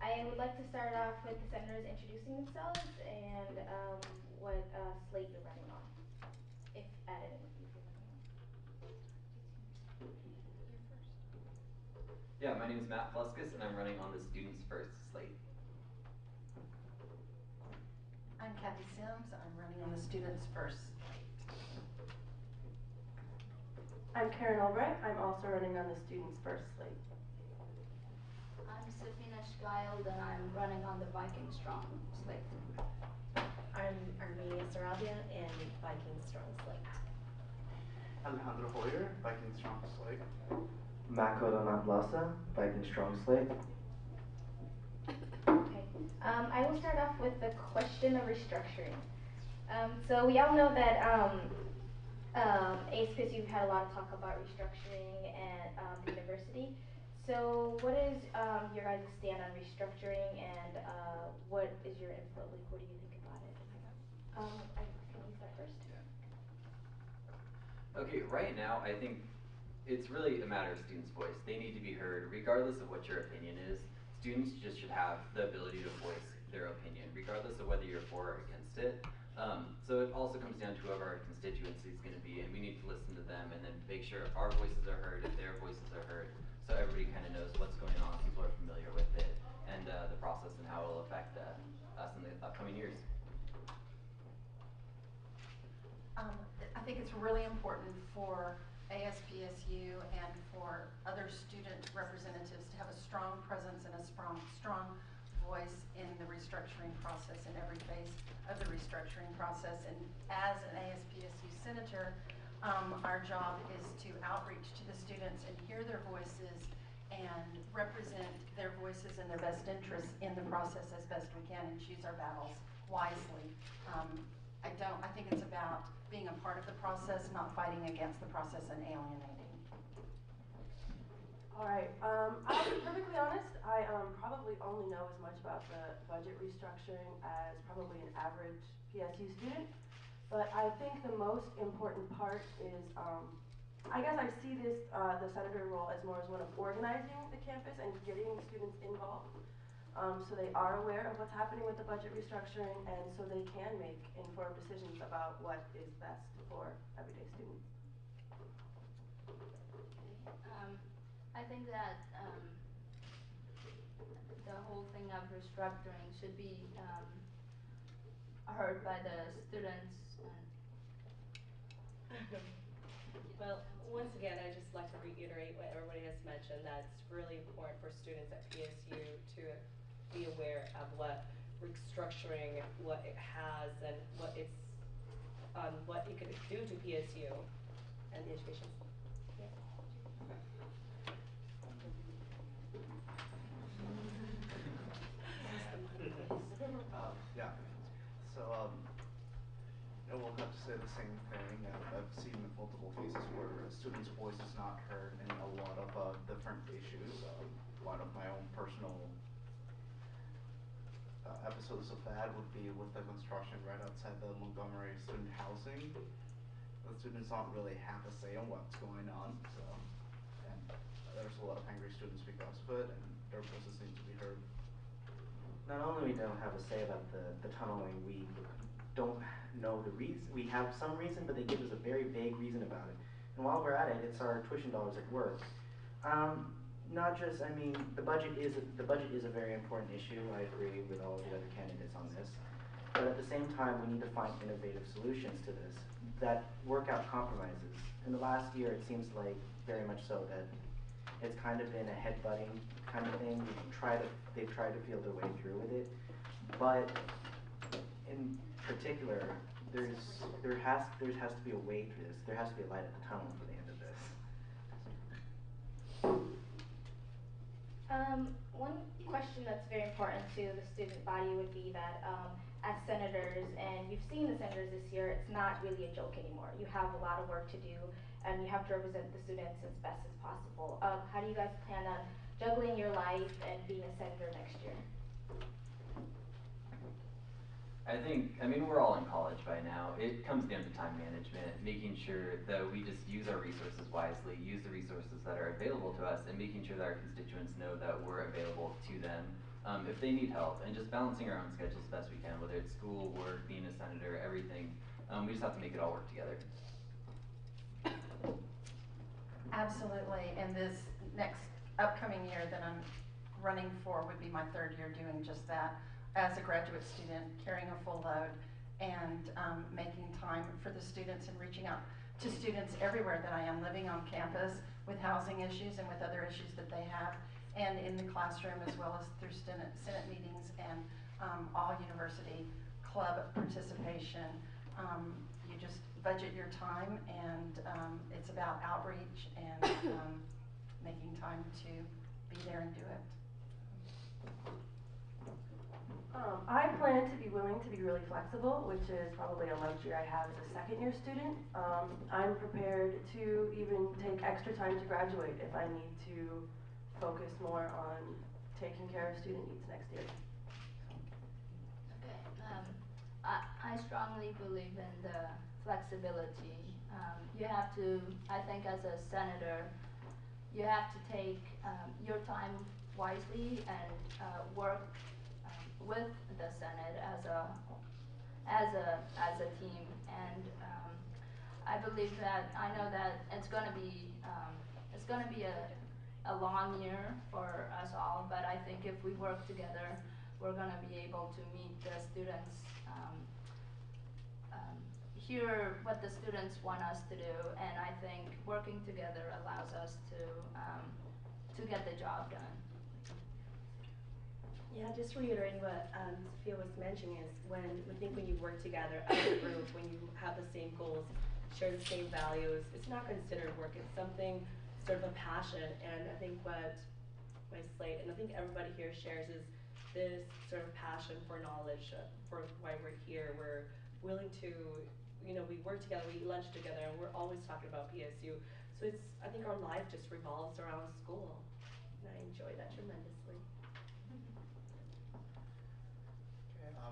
I would like to start off with the senators introducing themselves and what slate you're running on, if at any of you feel running on. Yeah, my name is Matt Fleskes, and I'm running on the Students First slate. I'm Cathy Symes. I'm running on the Students First slate. I'm Karen Ulbright. I'm also running on the Students First slate. I'm Safina Shkild, and I'm running on the Vikings Strong slate. I'm Armenia Sarabia and Vikings Strong slate. Alejandro Hoyer, Vikings Strong slate. Makoto, Blasa, Vikings Strong slate. Okay, I will start off with the question of restructuring. So we all know that ASPSU had a lot of talk about restructuring at the university. So what is your guys' stand on restructuring, and what is your input? Like, what do you think about it? Can you start first? Yeah. Okay, right now I think it's really a matter of students' voice. They need to be heard regardless of what your opinion is. Students just should have the ability to voice their opinion, regardless of whether you're for or against it. So it also comes down to whoever our constituency is going to be, and we need to listen to them and then make sure our voices are heard, if their voices are heard, so everybody kind of knows what's going on, people are familiar with it, and the process and how it will affect us in the upcoming years. I think it's really important for ASPSU and for other student representatives to have a strong presence and a strong voice in the restructuring process, in every phase of the restructuring process. And as an ASPSU senator, our job is to outreach to the students and hear their voices and represent their voices and their best interests in the process as best we can, and choose our battles wisely. I think it's about being a part of the process, not fighting against the process and alienating. All right, I'll be perfectly honest, I probably only know as much about the budget restructuring as probably an average PSU student, but I think the most important part is, I guess I see this, the senator role as more as one of organizing the campus and getting students involved. So they are aware of what's happening with the budget restructuring, and so they can make informed decisions about what is best for everyday students. I think that the whole thing of restructuring should be heard by the students. Well, once again, I'd just like to reiterate what everybody has mentioned, that it's really important for students at PSU to be aware of what restructuring, what it has, and what it could do to PSU and the education. Yeah. So we'll have to say the same thing. I've seen multiple cases where a student's voice is not heard in a lot of different issues. One of my own personal episodes of that would be with the construction right outside the Montgomery student housing. The students don't really have a say on what's going on, so, and there's a lot of angry students because of it, and their voices need to be heard. Not only we don't have a say about the tunneling, we don't know the reason. We have some reason, but they give us a very vague reason about it. And while we're at it, it's our tuition dollars at work. Not just, I mean, the budget is a very important issue. I agree with all of the other candidates on this. But at the same time, we need to find innovative solutions to this that work out compromises. In the last year, it seems like very much so that it's kind of been a headbutting kind of thing. They've tried to feel their way through with it. But in particular, there has to be a way through this. There has to be a light at the tunnel for the end of this. One question that's very important to the student body would be that as senators, and you've seen the senators this year, it's not really a joke anymore. You have a lot of work to do, and you have to represent the students as best as possible. How do you guys plan on juggling your life and being a senator next year? I mean, we're all in college by now. It comes down to time management, making sure that we just use our resources wisely, use the resources that are available to us, and making sure that our constituents know that we're available to them if they need help, and just balancing our own schedules best we can, whether it's school, work, being a senator, everything. We just have to make it all work together. Absolutely, and this next upcoming year that I'm running for would be my third year doing just that. As a graduate student, carrying a full load and making time for the students and reaching out to students everywhere that I am, living on campus with housing issues and with other issues that they have, and in the classroom as well as through Senate meetings and all university club participation. You just budget your time, and it's about outreach and making time to be there and do it. I plan to be willing to be really flexible, which is probably a luxury I have as a second-year student. I'm prepared to even take extra time to graduate if I need to focus more on taking care of student needs next year. Okay. I strongly believe in the flexibility. You have to, I think as a senator, you have to take your time wisely and work with the Senate as a team, and I believe that, I know that it's going to be a long year for us all, but I think if we work together, we're going to be able to meet the students, hear what the students want us to do, and I think working together allows us to get the job done. Yeah, just reiterating what Sophia was mentioning is when you work together as a group, when you have the same goals, share the same values, it's not considered work, it's something sort of a passion. And I think what my Slate, and I think everybody here shares, is this sort of passion for knowledge, for why we're here. We're willing to, we work together, we eat lunch together, and we're always talking about PSU. So I think our life just revolves around school, and I enjoy that tremendously. I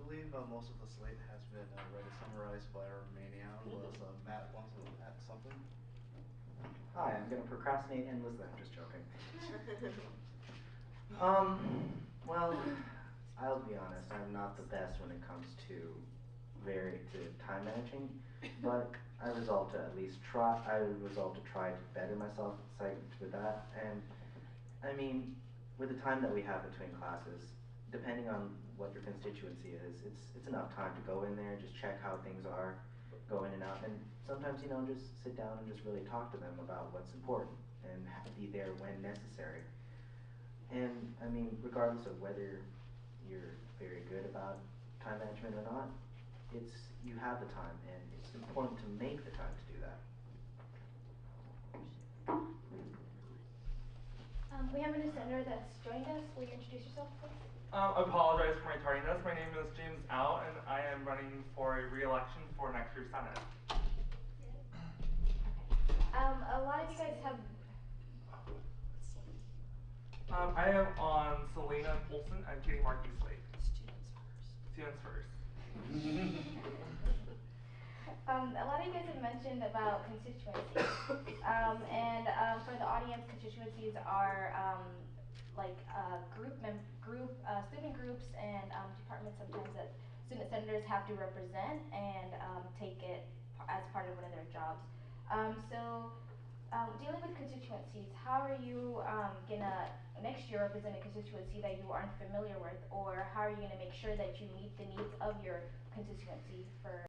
believe most of the slate has been already summarized by our mania, unless Matt wants to add something. Hi, I'm going to procrastinate endlessly. I'm just joking. Well, I'll be honest, I'm not the best when it comes to time managing, but I resolved to at least try. I resolved to try to better myself with that. And I mean, with the time that we have between classes, depending on what your constituency is, it's enough time to go in there, just check how things are, go in and out, and sometimes, just sit down and just really talk to them about what's important and be there when necessary. And I mean, regardless of whether you're very good about time management or not, you have the time, and it's important to make the time to do that. We have a new senator that's joined us. Will you introduce yourself, please? Apologize for my tardiness. My name is James Al, and I am running for a re-election for next year's Senate. A lot of you guys have. I am on Selena Olson and Katie Markey Slate. Students first. A lot of you guys have mentioned about constituencies, and for the audience, constituencies are student groups and departments sometimes that student senators have to represent and take it as part of one of their jobs. Dealing with constituencies, how are you gonna next year represent a constituency that you aren't familiar with, or how are you gonna make sure that you meet the needs of your constituency for